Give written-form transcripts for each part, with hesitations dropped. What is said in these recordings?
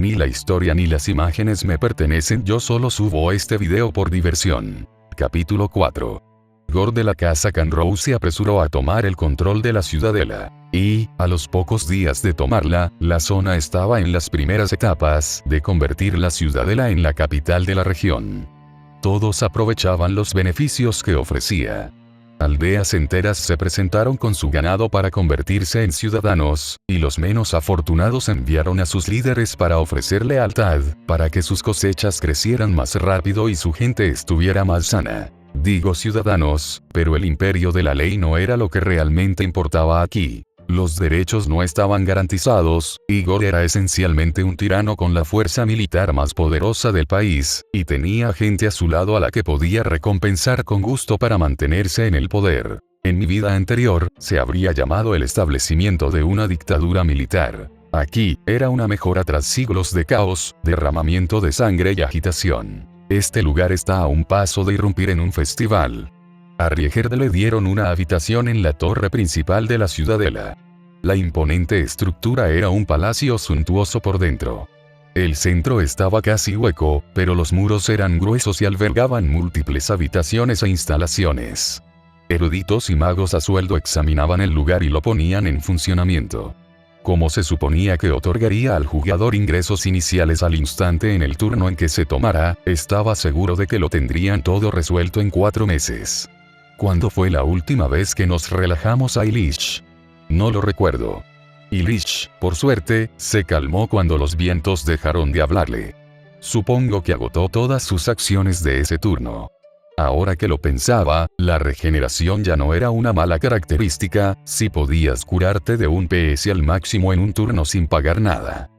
Ni la historia ni las imágenes me pertenecen, yo solo subo este video por diversión. Capítulo 4. Gord de la casa Canroe se apresuró a tomar el control de la ciudadela. Y, a los pocos días de tomarla, la zona estaba en las primeras etapas de convertir la ciudadela en la capital de la región. Todos aprovechaban los beneficios que ofrecía. Aldeas enteras se presentaron con su ganado para convertirse en ciudadanos, y los menos afortunados enviaron a sus líderes para ofrecer lealtad, para que sus cosechas crecieran más rápido y su gente estuviera más sana. Digo ciudadanos, pero el imperio de la ley no era lo que realmente importaba aquí. Los derechos no estaban garantizados, y Gord era esencialmente un tirano con la fuerza militar más poderosa del país, y tenía gente a su lado a la que podía recompensar con gusto para mantenerse en el poder. En mi vida anterior, se habría llamado el establecimiento de una dictadura militar. Aquí, era una mejora tras siglos de caos, derramamiento de sangre y agitación. Este lugar está a un paso de irrumpir en un festival. A Riegerd le dieron una habitación en la torre principal de la ciudadela. La imponente estructura era un palacio suntuoso por dentro. El centro estaba casi hueco, pero los muros eran gruesos y albergaban múltiples habitaciones e instalaciones. Eruditos y magos a sueldo examinaban el lugar y lo ponían en funcionamiento. Como se suponía que otorgaría al jugador ingresos iniciales al instante en el turno en que se tomara, estaba seguro de que lo tendrían todo resuelto en 4 meses. ¿Cuándo fue la última vez que nos relajamos a Ilish? No lo recuerdo. Ilish, por suerte, se calmó cuando los vientos dejaron de hablarle. Supongo que agotó todas sus acciones de ese turno. Ahora que lo pensaba, la regeneración ya no era una mala característica, si podías curarte de un PS al máximo en un turno sin pagar nada.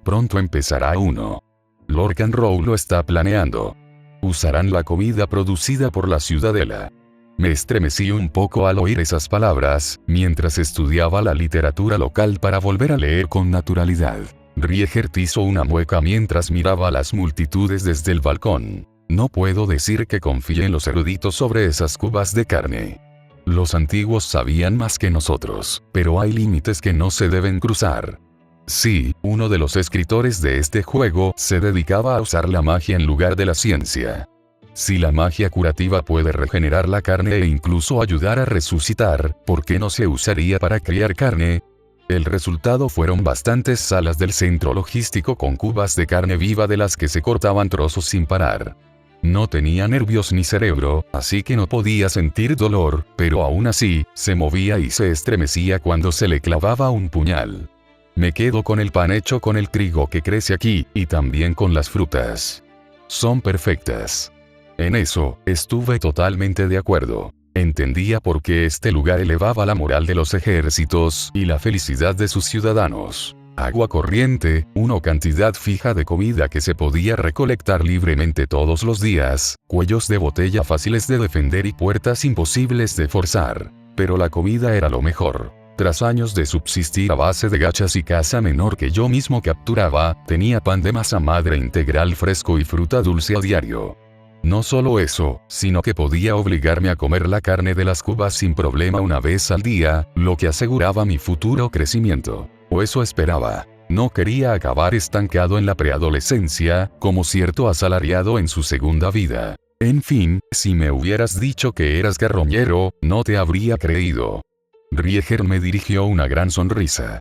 Pronto empezará uno. Lord Canroe lo está planeando. Usarán la comida producida por la ciudadela. Me estremecí un poco al oír esas palabras, mientras estudiaba la literatura local para volver a leer con naturalidad. Riegerd hizo una mueca mientras miraba a las multitudes desde el balcón. No puedo decir que confíe en los eruditos sobre esas cubas de carne. Los antiguos sabían más que nosotros, pero hay límites que no se deben cruzar. Sí, uno de los escritores de este juego se dedicaba a usar la magia en lugar de la ciencia. Si la magia curativa puede regenerar la carne e incluso ayudar a resucitar, ¿por qué no se usaría para criar carne? El resultado fueron bastantes salas del centro logístico con cubas de carne viva de las que se cortaban trozos sin parar. No tenía nervios ni cerebro, así que no podía sentir dolor, pero aún así, se movía y se estremecía cuando se le clavaba un puñal. Me quedo con el pan hecho con el trigo que crece aquí, y también con las frutas. Son perfectas. En eso, estuve totalmente de acuerdo. Entendía por qué este lugar elevaba la moral de los ejércitos y la felicidad de sus ciudadanos. Agua corriente, una cantidad fija de comida que se podía recolectar libremente todos los días, cuellos de botella fáciles de defender y puertas imposibles de forzar. Pero la comida era lo mejor. Tras años de subsistir a base de gachas y caza menor que yo mismo capturaba, tenía pan de masa madre integral fresco y fruta dulce a diario. No solo eso, sino que podía obligarme a comer la carne de las cubas sin problema una vez al día, lo que aseguraba mi futuro crecimiento. O eso esperaba. No quería acabar estancado en la preadolescencia, como cierto asalariado en su segunda vida. En fin, si me hubieras dicho que eras garroñero, no te habría creído. Riegerd me dirigió una gran sonrisa.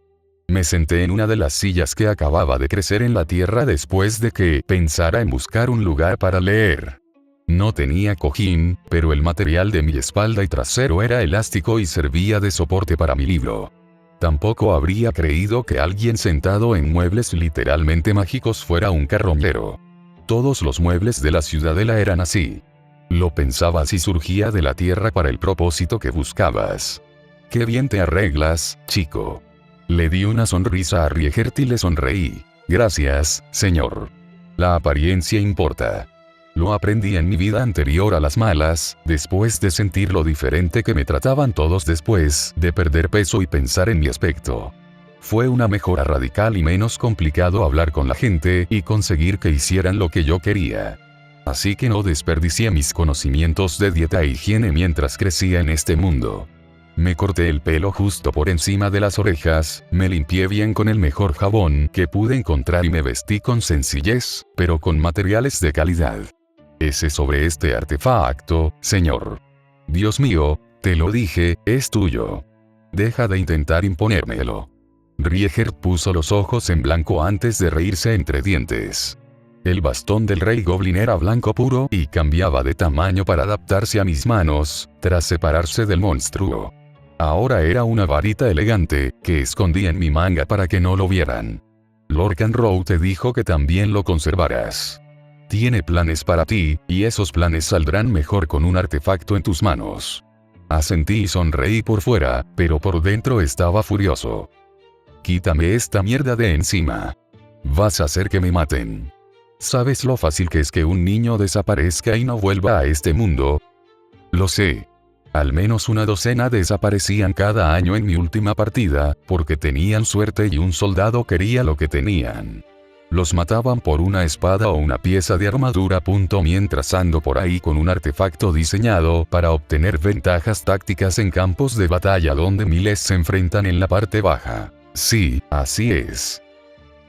Me senté en una de las sillas que acababa de crecer en la tierra después de que pensara en buscar un lugar para leer. No tenía cojín, pero el material de mi espalda y trasero era elástico y servía de soporte para mi libro. Tampoco habría creído que alguien sentado en muebles literalmente mágicos fuera un carroñero. Todos los muebles de la ciudadela eran así. Lo pensaba si surgía de la tierra para el propósito que buscabas. Qué bien te arreglas, chico. Le di una sonrisa a Riegerd y le sonreí. Gracias, señor. La apariencia importa. Lo aprendí en mi vida anterior a las malas, después de sentir lo diferente que me trataban todos después de perder peso y pensar en mi aspecto. Fue una mejora radical y menos complicado hablar con la gente y conseguir que hicieran lo que yo quería. Así que no desperdicié mis conocimientos de dieta e higiene mientras crecía en este mundo. Me corté el pelo justo por encima de las orejas, me limpié bien con el mejor jabón que pude encontrar y me vestí con sencillez, pero con materiales de calidad. Ese sobre este artefacto, señor. Dios mío, te lo dije, es tuyo. Deja de intentar imponérmelo. Rieger puso los ojos en blanco antes de reírse entre dientes. El bastón del rey goblin era blanco puro y cambiaba de tamaño para adaptarse a mis manos, tras separarse del monstruo. Ahora era una varita elegante, que escondí en mi manga para que no lo vieran. Lord Canroe te dijo que también lo conservarás. Tiene planes para ti, y esos planes saldrán mejor con un artefacto en tus manos. Asentí y sonreí por fuera, pero por dentro estaba furioso. Quítame esta mierda de encima. Vas a hacer que me maten. ¿Sabes lo fácil que es que un niño desaparezca y no vuelva a este mundo? Lo sé. Al menos una docena desaparecían cada año en mi última partida, porque tenían suerte y un soldado quería lo que tenían. Los mataban por una espada o una pieza de armadura. Mientras ando por ahí con un artefacto diseñado para obtener ventajas tácticas en campos de batalla donde miles se enfrentan en la parte baja. Sí, así es.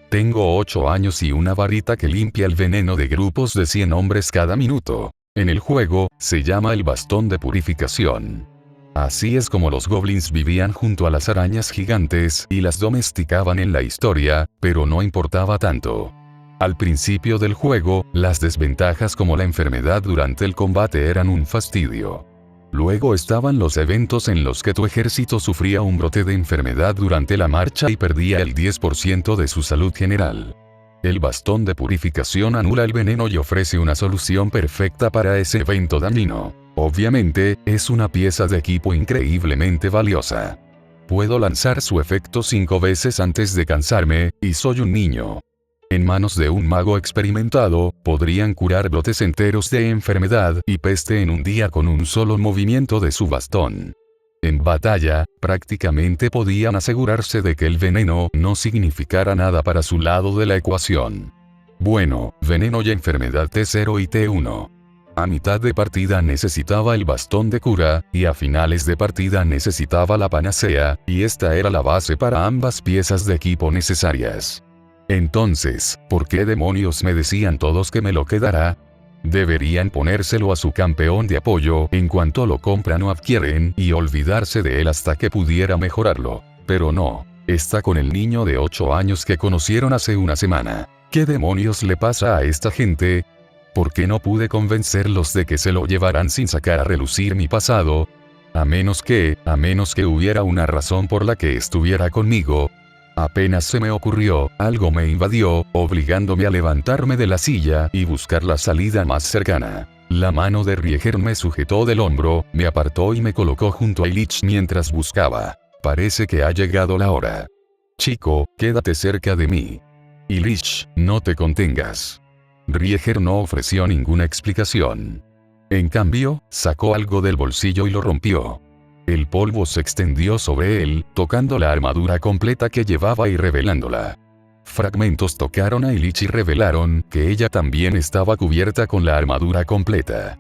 Tengo 8 años y una varita que limpia el veneno de grupos de 100 hombres cada minuto. En el juego, se llama el bastón de purificación. Así es como los goblins vivían junto a las arañas gigantes y las domesticaban en la historia, pero no importaba tanto. Al principio del juego, las desventajas como la enfermedad durante el combate eran un fastidio. Luego estaban los eventos en los que tu ejército sufría un brote de enfermedad durante la marcha y perdía el 10% de su salud general. El bastón de purificación anula el veneno y ofrece una solución perfecta para ese evento dañino. Obviamente, es una pieza de equipo increíblemente valiosa. Puedo lanzar su efecto 5 veces antes de cansarme, y soy un niño. En manos de un mago experimentado, podrían curar brotes enteros de enfermedad y peste en un día con un solo movimiento de su bastón. En batalla, prácticamente podían asegurarse de que el veneno no significara nada para su lado de la ecuación. Bueno, veneno y enfermedad T0 y T1. A mitad de partida necesitaba el bastón de cura, y a finales de partida necesitaba la panacea, y esta era la base para ambas piezas de equipo necesarias. Entonces, ¿por qué demonios me decían todos que me lo quedará? Deberían ponérselo a su campeón de apoyo en cuanto lo compran o adquieren y olvidarse de él hasta que pudiera mejorarlo. Pero no, está con el niño de 8 años que conocieron hace una semana. ¿Qué demonios le pasa a esta gente? ¿Por qué no pude convencerlos de que se lo llevaran sin sacar a relucir mi pasado? A menos que hubiera una razón por la que estuviera conmigo. Apenas se me ocurrió, algo me invadió, obligándome a levantarme de la silla y buscar la salida más cercana. La mano de Rieger me sujetó del hombro, me apartó y me colocó junto a Illich mientras buscaba. Parece que ha llegado la hora. Chico, quédate cerca de mí. Illich, no te contengas. Rieger no ofreció ninguna explicación. En cambio, sacó algo del bolsillo y lo rompió. El polvo se extendió sobre él, tocando la armadura completa que llevaba y revelándola. Fragmentos tocaron a Illich y revelaron que ella también estaba cubierta con la armadura completa.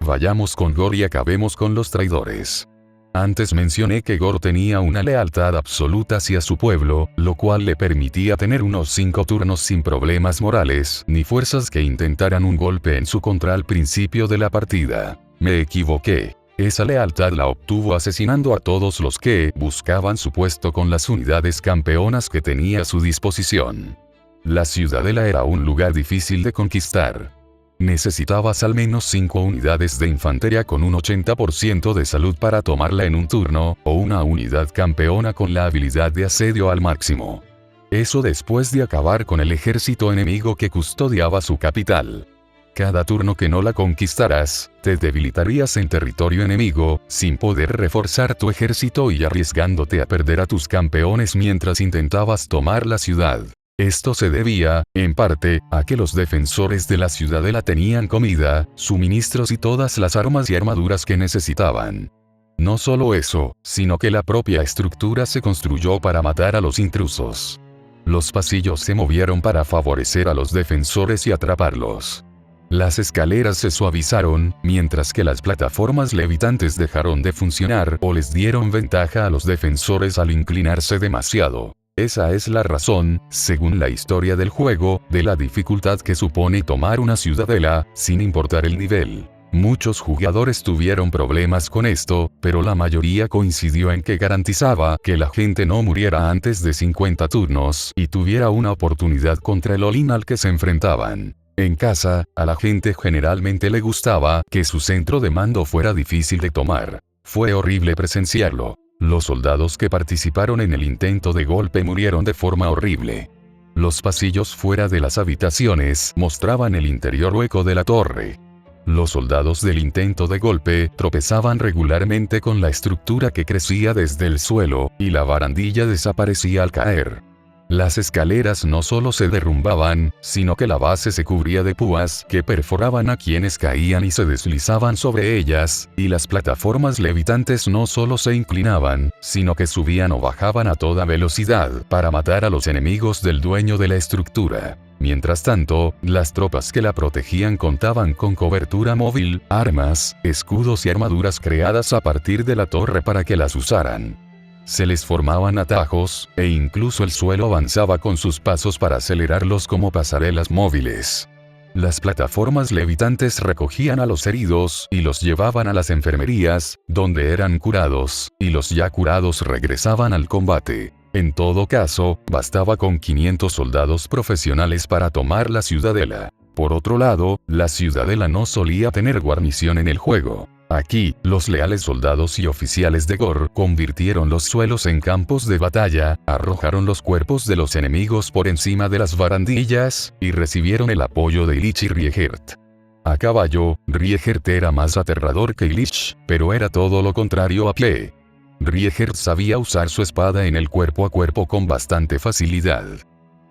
Vayamos con Gor y acabemos con los traidores. Antes mencioné que Gor tenía una lealtad absoluta hacia su pueblo, lo cual le permitía tener unos 5 turnos sin problemas morales, ni fuerzas que intentaran un golpe en su contra al principio de la partida. Me equivoqué. Esa lealtad la obtuvo asesinando a todos los que buscaban su puesto con las unidades campeonas que tenía a su disposición. La ciudadela era un lugar difícil de conquistar. Necesitabas al menos 5 unidades de infantería con un 80% de salud para tomarla en un turno, o una unidad campeona con la habilidad de asedio al máximo. Eso después de acabar con el ejército enemigo que custodiaba su capital. Cada turno que no la conquistaras, te debilitarías en territorio enemigo, sin poder reforzar tu ejército y arriesgándote a perder a tus campeones mientras intentabas tomar la ciudad. Esto se debía, en parte, a que los defensores de la ciudadela tenían comida, suministros y todas las armas y armaduras que necesitaban. No solo eso, sino que la propia estructura se construyó para matar a los intrusos. Los pasillos se movieron para favorecer a los defensores y atraparlos. Las escaleras se suavizaron, mientras que las plataformas levitantes dejaron de funcionar o les dieron ventaja a los defensores al inclinarse demasiado. Esa es la razón, según la historia del juego, de la dificultad que supone tomar una ciudadela, sin importar el nivel. Muchos jugadores tuvieron problemas con esto, pero la mayoría coincidió en que garantizaba que la gente no muriera antes de 50 turnos y tuviera una oportunidad contra el all-in al que se enfrentaban. En casa, a la gente generalmente le gustaba que su centro de mando fuera difícil de tomar. Fue horrible presenciarlo. Los soldados que participaron en el intento de golpe murieron de forma horrible. Los pasillos fuera de las habitaciones mostraban el interior hueco de la torre. Los soldados del intento de golpe tropezaban regularmente con la estructura que crecía desde el suelo, y la barandilla desaparecía al caer. Las escaleras no solo se derrumbaban, sino que la base se cubría de púas que perforaban a quienes caían y se deslizaban sobre ellas, y las plataformas levitantes no solo se inclinaban, sino que subían o bajaban a toda velocidad para matar a los enemigos del dueño de la estructura. Mientras tanto, las tropas que la protegían contaban con cobertura móvil, armas, escudos y armaduras creadas a partir de la torre para que las usaran. Se les formaban atajos, e incluso el suelo avanzaba con sus pasos para acelerarlos como pasarelas móviles. Las plataformas levitantes recogían a los heridos y los llevaban a las enfermerías, donde eran curados, y los ya curados regresaban al combate. En todo caso, bastaba con 500 soldados profesionales para tomar la ciudadela. Por otro lado, la ciudadela no solía tener guarnición en el juego. Aquí, los leales soldados y oficiales de Gor convirtieron los suelos en campos de batalla, arrojaron los cuerpos de los enemigos por encima de las barandillas, y recibieron el apoyo de Illich y Riegert. A caballo, Riegert era más aterrador que Illich, pero era todo lo contrario a pie. Riegert sabía usar su espada en el cuerpo a cuerpo con bastante facilidad.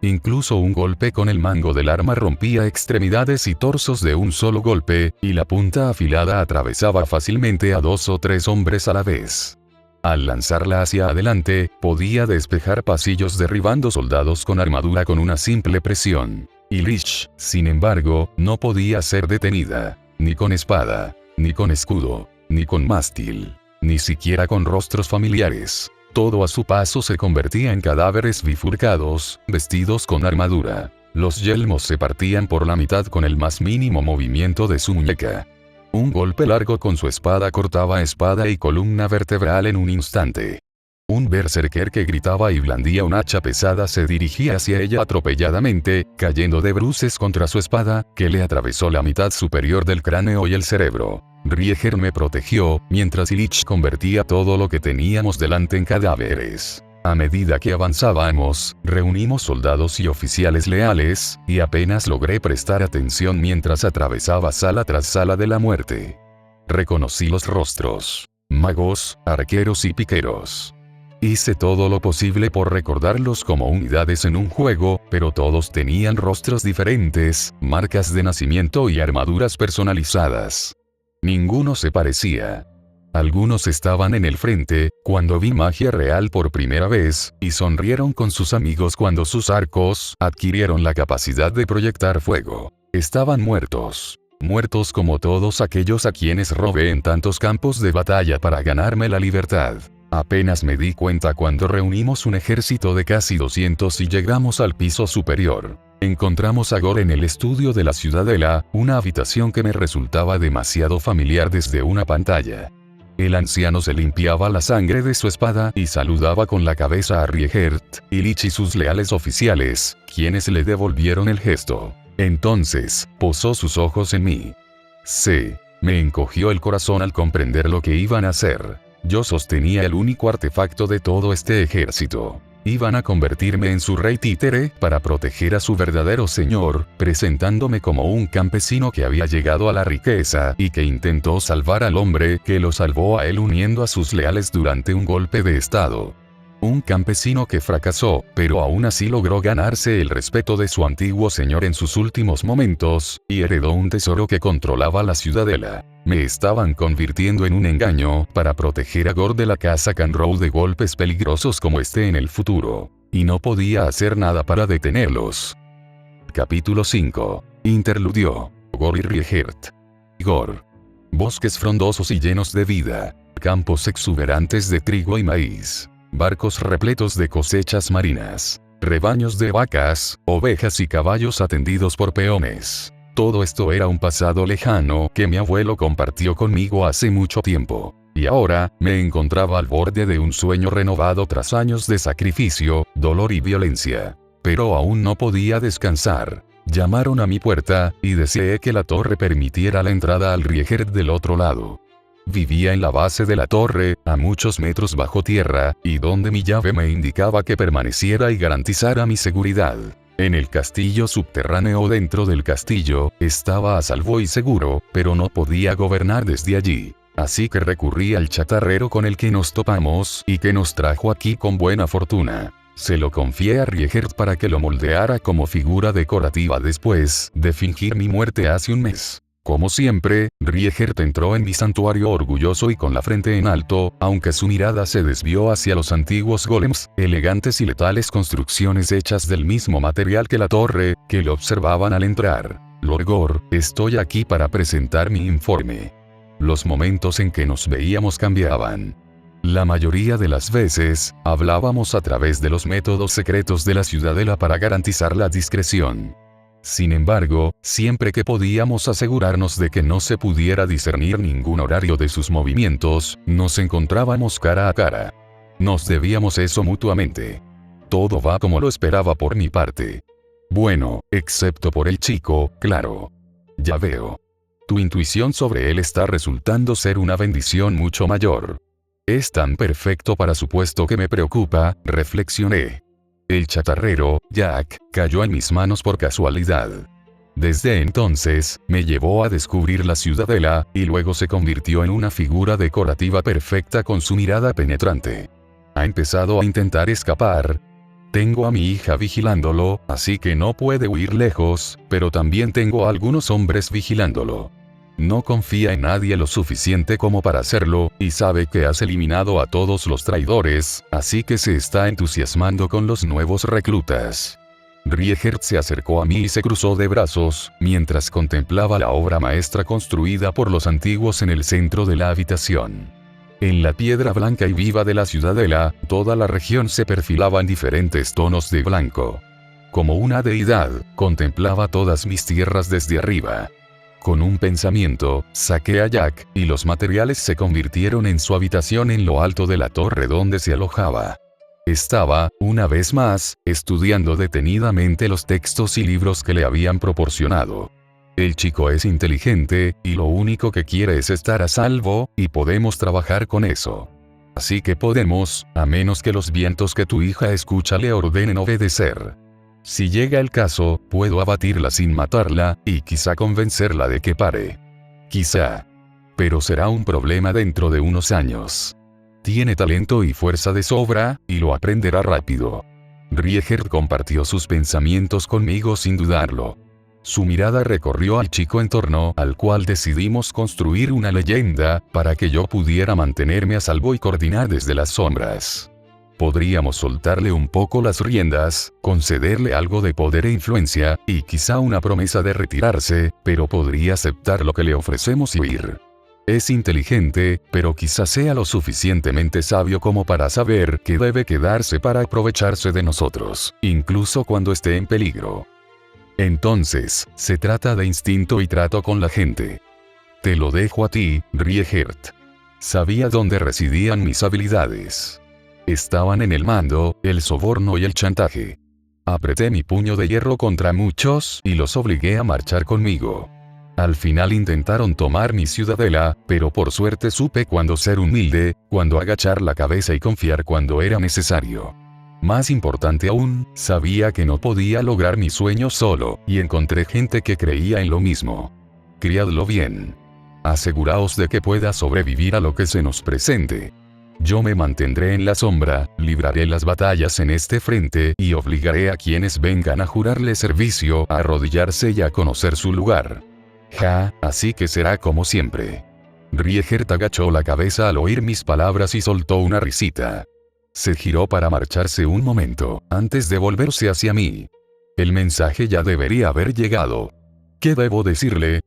Incluso un golpe con el mango del arma rompía extremidades y torsos de un solo golpe, y la punta afilada atravesaba fácilmente a 2 o 3 hombres a la vez. Al lanzarla hacia adelante, podía despejar pasillos derribando soldados con armadura con una simple presión. Illich, sin embargo, no podía ser detenida, ni con espada, ni con escudo, ni con mástil, ni siquiera con rostros familiares. Todo a su paso se convertía en cadáveres bifurcados, vestidos con armadura. Los yelmos se partían por la mitad con el más mínimo movimiento de su muñeca. Un golpe largo con su espada cortaba espada y columna vertebral en un instante. Un berserker que gritaba y blandía un hacha pesada se dirigía hacia ella atropelladamente, cayendo de bruces contra su espada, que le atravesó la mitad superior del cráneo y el cerebro. Riegert me protegió, mientras Illich convertía todo lo que teníamos delante en cadáveres. A medida que avanzábamos, reunimos soldados y oficiales leales, y apenas logré prestar atención mientras atravesaba sala tras sala de la muerte. Reconocí los rostros. Magos, arqueros y piqueros. Hice todo lo posible por recordarlos como unidades en un juego, pero todos tenían rostros diferentes, marcas de nacimiento y armaduras personalizadas. Ninguno se parecía. Algunos estaban en el frente, cuando vi magia real por primera vez, y sonrieron con sus amigos cuando sus arcos adquirieron la capacidad de proyectar fuego. Estaban muertos. Muertos como todos aquellos a quienes robé en tantos campos de batalla para ganarme la libertad. Apenas me di cuenta cuando reunimos un ejército de casi 200 y llegamos al piso superior. Encontramos a Gor en el estudio de la ciudadela, una habitación que me resultaba demasiado familiar desde una pantalla. El anciano se limpiaba la sangre de su espada y saludaba con la cabeza a Riegert, Illich y sus leales oficiales, quienes le devolvieron el gesto. Entonces, posó sus ojos en mí. Me encogió el corazón al comprender lo que iban a hacer. Yo sostenía el único artefacto de todo este ejército. Iban a convertirme en su rey títere para proteger a su verdadero señor, presentándome como un campesino que había llegado a la riqueza y que intentó salvar al hombre que lo salvó a él uniendo a sus leales durante un golpe de estado. Un campesino que fracasó, pero aún así logró ganarse el respeto de su antiguo señor en sus últimos momentos, y heredó un tesoro que controlaba la ciudadela. Me estaban convirtiendo en un engaño para proteger a Gor de la casa Canroe de golpes peligrosos como este en el futuro. Y no podía hacer nada para detenerlos. Capítulo 5. Interludio. Gor y Riegert. Gor. Bosques frondosos y llenos de vida. Campos exuberantes de trigo y maíz. Barcos repletos de cosechas marinas. Rebaños de vacas, ovejas y caballos atendidos por peones. Todo esto era un pasado lejano que mi abuelo compartió conmigo hace mucho tiempo. Y ahora, me encontraba al borde de un sueño renovado tras años de sacrificio, dolor y violencia. Pero aún no podía descansar. Llamaron a mi puerta, y deseé que la torre permitiera la entrada al Riegert del otro lado. Vivía en la base de la torre, a muchos metros bajo tierra, y donde mi llave me indicaba que permaneciera y garantizara mi seguridad. En el castillo subterráneo o dentro del castillo, estaba a salvo y seguro, pero no podía gobernar desde allí. Así que recurrí al chatarrero con el que nos topamos, y que nos trajo aquí con buena fortuna. Se lo confié a Riegert para que lo moldeara como figura decorativa después de fingir mi muerte hace un mes. Como siempre, Riegert entró en mi santuario orgulloso y con la frente en alto, aunque su mirada se desvió hacia los antiguos golems, elegantes y letales construcciones hechas del mismo material que la torre, que lo observaban al entrar. Lord Gor, estoy aquí para presentar mi informe. Los momentos en que nos veíamos cambiaban. La mayoría de las veces, hablábamos a través de los métodos secretos de la ciudadela para garantizar la discreción. Sin embargo, siempre que podíamos asegurarnos de que no se pudiera discernir ningún horario de sus movimientos, nos encontrábamos cara a cara. Nos debíamos eso mutuamente. Todo va como lo esperaba por mi parte. Bueno, excepto por el chico, claro. Ya veo. Tu intuición sobre él está resultando ser una bendición mucho mayor. Es tan perfecto para su puesto que me preocupa, reflexioné. El chatarrero, Jack, cayó en mis manos por casualidad. Desde entonces, me llevó a descubrir la ciudadela, y luego se convirtió en una figura decorativa perfecta con su mirada penetrante. Ha empezado a intentar escapar. Tengo a mi hija vigilándolo, así que no puede huir lejos, pero también tengo a algunos hombres vigilándolo. No confía en nadie lo suficiente como para hacerlo, y sabe que has eliminado a todos los traidores, así que se está entusiasmando con los nuevos reclutas. Riegert se acercó a mí y se cruzó de brazos, mientras contemplaba la obra maestra construida por los antiguos en el centro de la habitación. En la piedra blanca y viva de la ciudadela, toda la región se perfilaba en diferentes tonos de blanco. Como una deidad, contemplaba todas mis tierras desde arriba. Con un pensamiento, saqué a Jack, y los materiales se convirtieron en su habitación en lo alto de la torre donde se alojaba. Estaba, una vez más, estudiando detenidamente los textos y libros que le habían proporcionado. El chico es inteligente, y lo único que quiere es estar a salvo, y podemos trabajar con eso. Así que podemos, a menos que los vientos que tu hija escucha le ordenen obedecer. Si llega el caso, puedo abatirla sin matarla, y quizá convencerla de que pare. Quizá. Pero será un problema dentro de unos años. Tiene talento y fuerza de sobra, y lo aprenderá rápido. Riegert compartió sus pensamientos conmigo sin dudarlo. Su mirada recorrió al chico en torno al cual decidimos construir una leyenda, para que yo pudiera mantenerme a salvo y coordinar desde las sombras. Podríamos soltarle un poco las riendas, concederle algo de poder e influencia, y quizá una promesa de retirarse, pero podría aceptar lo que le ofrecemos y huir. Es inteligente, pero quizá sea lo suficientemente sabio como para saber que debe quedarse para aprovecharse de nosotros, incluso cuando esté en peligro. Entonces, se trata de instinto y trato con la gente. Te lo dejo a ti, Riegert. Sabía dónde residían mis habilidades. Estaban en el mando, el soborno y el chantaje. Apreté mi puño de hierro contra muchos, y los obligué a marchar conmigo. Al final intentaron tomar mi ciudadela, pero por suerte supe cuándo ser humilde, cuándo agachar la cabeza y confiar cuando era necesario. Más importante aún, sabía que no podía lograr mi sueño solo, y encontré gente que creía en lo mismo. Criadlo bien. Aseguraos de que pueda sobrevivir a lo que se nos presente. Yo me mantendré en la sombra, libraré las batallas en este frente y obligaré a quienes vengan a jurarle servicio a arrodillarse y a conocer su lugar. Así que será como siempre. Riegert agachó la cabeza al oír mis palabras y soltó una risita. Se giró para marcharse un momento, antes de volverse hacia mí. El mensaje ya debería haber llegado. ¿Qué debo decirle?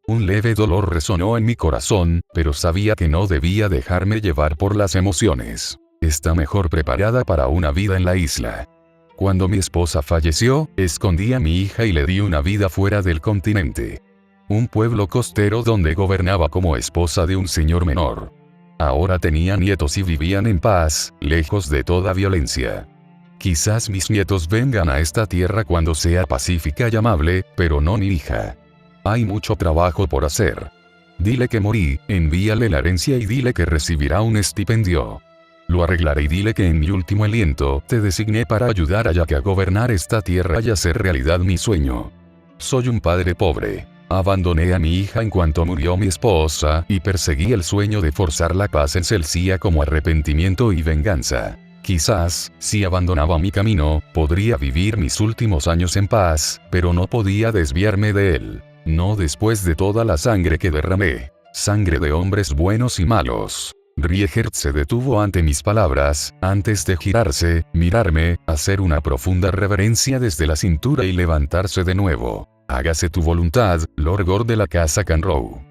Un leve dolor resonó en mi corazón, pero sabía que no debía dejarme llevar por las emociones. Está mejor preparada para una vida en la isla. Cuando mi esposa falleció, escondí a mi hija y le di una vida fuera del continente. Un pueblo costero donde gobernaba como esposa de un señor menor. Ahora tenía nietos y vivían en paz, lejos de toda violencia. Quizás mis nietos vengan a esta tierra cuando sea pacífica y amable, pero no mi hija. Hay mucho trabajo por hacer. Dile que morí, envíale la herencia y dile que recibirá un estipendio. Lo arreglaré y dile que en mi último aliento te designé para ayudar a Jack a gobernar esta tierra y hacer realidad mi sueño. Soy un padre pobre. Abandoné a mi hija en cuanto murió mi esposa y perseguí el sueño de forzar la paz en Celsia como arrepentimiento y venganza. Quizás, si abandonaba mi camino, podría vivir mis últimos años en paz, pero no podía desviarme de él. No después de toda la sangre que derramé. Sangre de hombres buenos y malos. Riegert se detuvo ante mis palabras, antes de girarse, mirarme, hacer una profunda reverencia desde la cintura y levantarse de nuevo. Hágase tu voluntad, Lord Gord de la casa Canroe.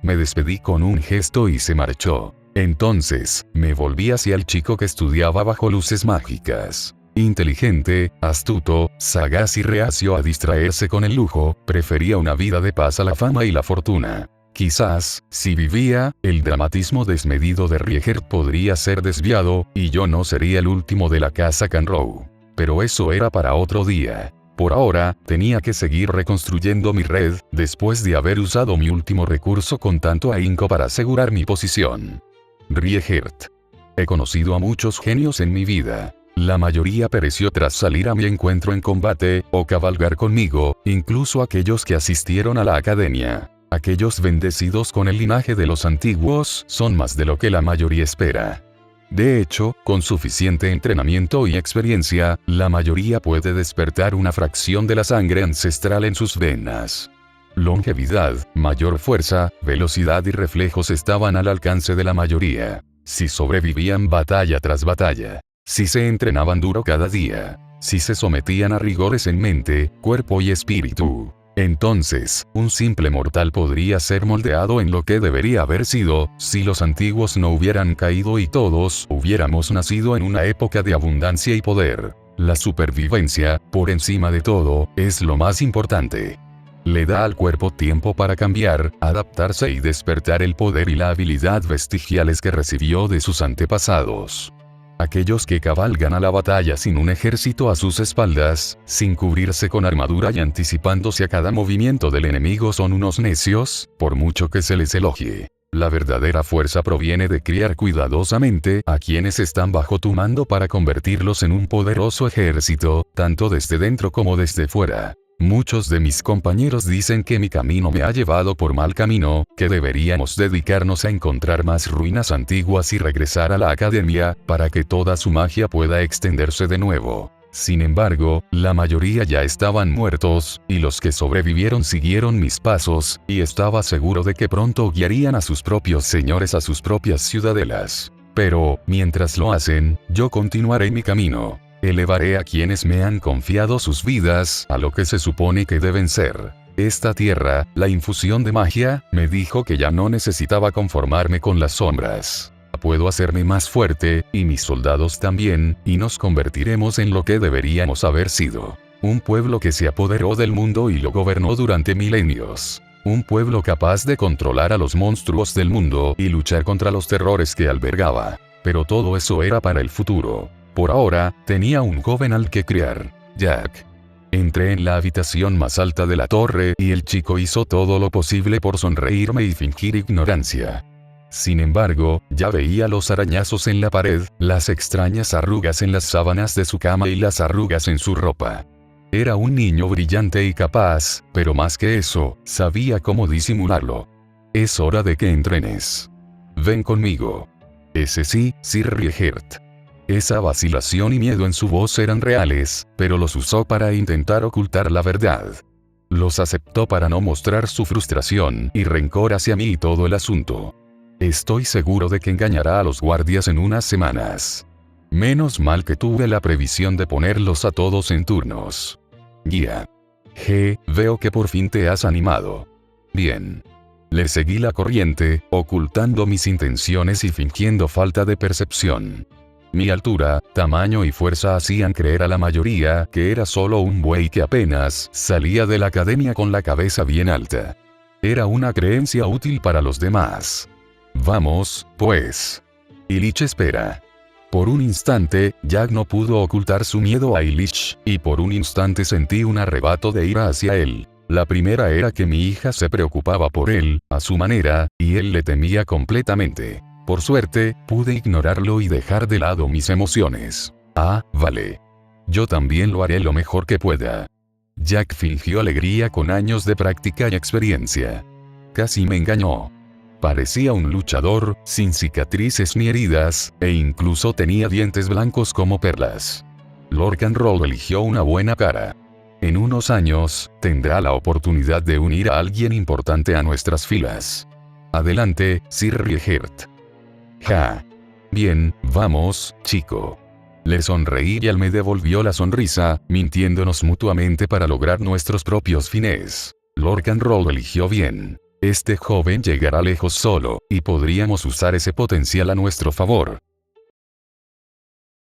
Me despedí con un gesto y se marchó. Entonces, me volví hacia el chico que estudiaba bajo luces mágicas. Inteligente, astuto, sagaz y reacio a distraerse con el lujo, prefería una vida de paz a la fama y la fortuna. Quizás, si vivía, el dramatismo desmedido de Riegert podría ser desviado, y yo no sería el último de la casa Canroe. Pero eso era para otro día. Por ahora, tenía que seguir reconstruyendo mi red, después de haber usado mi último recurso con tanto ahínco para asegurar mi posición. Riegert. He conocido a muchos genios en mi vida. La mayoría pereció tras salir a mi encuentro en combate, o cabalgar conmigo, incluso aquellos que asistieron a la academia. Aquellos bendecidos con el linaje de los antiguos son más de lo que la mayoría espera. De hecho, con suficiente entrenamiento y experiencia, la mayoría puede despertar una fracción de la sangre ancestral en sus venas. Longevidad, mayor fuerza, velocidad y reflejos estaban al alcance de la mayoría. Si sobrevivían batalla tras batalla. Si se entrenaban duro cada día. Si se sometían a rigores en mente, cuerpo y espíritu. Entonces, un simple mortal podría ser moldeado en lo que debería haber sido, si los antiguos no hubieran caído y todos hubiéramos nacido en una época de abundancia y poder. La supervivencia, por encima de todo, es lo más importante. Le da al cuerpo tiempo para cambiar, adaptarse y despertar el poder y la habilidad vestigiales que recibió de sus antepasados. Aquellos que cabalgan a la batalla sin un ejército a sus espaldas, sin cubrirse con armadura y anticipándose a cada movimiento del enemigo son unos necios, por mucho que se les elogie. La verdadera fuerza proviene de criar cuidadosamente a quienes están bajo tu mando para convertirlos en un poderoso ejército, tanto desde dentro como desde fuera. Muchos de mis compañeros dicen que mi camino me ha llevado por mal camino, que deberíamos dedicarnos a encontrar más ruinas antiguas y regresar a la academia, para que toda su magia pueda extenderse de nuevo. Sin embargo, la mayoría ya estaban muertos, y los que sobrevivieron siguieron mis pasos, y estaba seguro de que pronto guiarían a sus propios señores a sus propias ciudadelas. Pero, mientras lo hacen, yo continuaré mi camino. Elevaré a quienes me han confiado sus vidas a lo que se supone que deben ser. Esta tierra, la infusión de magia, me dijo que ya no necesitaba conformarme con las sombras. Puedo hacerme más fuerte, y mis soldados también, y nos convertiremos en lo que deberíamos haber sido. Un pueblo que se apoderó del mundo y lo gobernó durante milenios. Un pueblo capaz de controlar a los monstruos del mundo y luchar contra los terrores que albergaba. Pero todo eso era para el futuro. Por ahora, tenía un joven al que criar, Jack. Entré en la habitación más alta de la torre y el chico hizo todo lo posible por sonreírme y fingir ignorancia. Sin embargo, ya veía los arañazos en la pared, las extrañas arrugas en las sábanas de su cama y las arrugas en su ropa. Era un niño brillante y capaz, pero más que eso, sabía cómo disimularlo. Es hora de que entrenes. Ven conmigo. Ese sí, Sir Riegert. Esa vacilación y miedo en su voz eran reales, pero los usó para intentar ocultar la verdad. Los aceptó para no mostrar su frustración y rencor hacia mí y todo el asunto. Estoy seguro de que engañará a los guardias en unas semanas. Menos mal que tuve la previsión de ponerlos a todos en turnos. Guía. Veo que por fin te has animado. Bien. Le seguí la corriente, ocultando mis intenciones y fingiendo falta de percepción. Mi altura, tamaño y fuerza hacían creer a la mayoría que era solo un buey que apenas salía de la academia con la cabeza bien alta. Era una creencia útil para los demás. Vamos, pues. Illich espera. Por un instante, Jack no pudo ocultar su miedo a Illich, y por un instante sentí un arrebato de ira hacia él. La primera era que mi hija se preocupaba por él, a su manera, y él le temía completamente. Por suerte, pude ignorarlo y dejar de lado mis emociones. Ah, vale. Yo también lo haré lo mejor que pueda. Jack fingió alegría con años de práctica y experiencia. Casi me engañó. Parecía un luchador, sin cicatrices ni heridas, e incluso tenía dientes blancos como perlas. Lorcanroll eligió una buena cara. En unos años, tendrá la oportunidad de unir a alguien importante a nuestras filas. Adelante, Sir Riegert. Ja. Bien, vamos, chico. Le sonreí y él me devolvió la sonrisa, mintiéndonos mutuamente para lograr nuestros propios fines. Lorcanroll eligió bien. Este joven llegará lejos solo, y podríamos usar ese potencial a nuestro favor.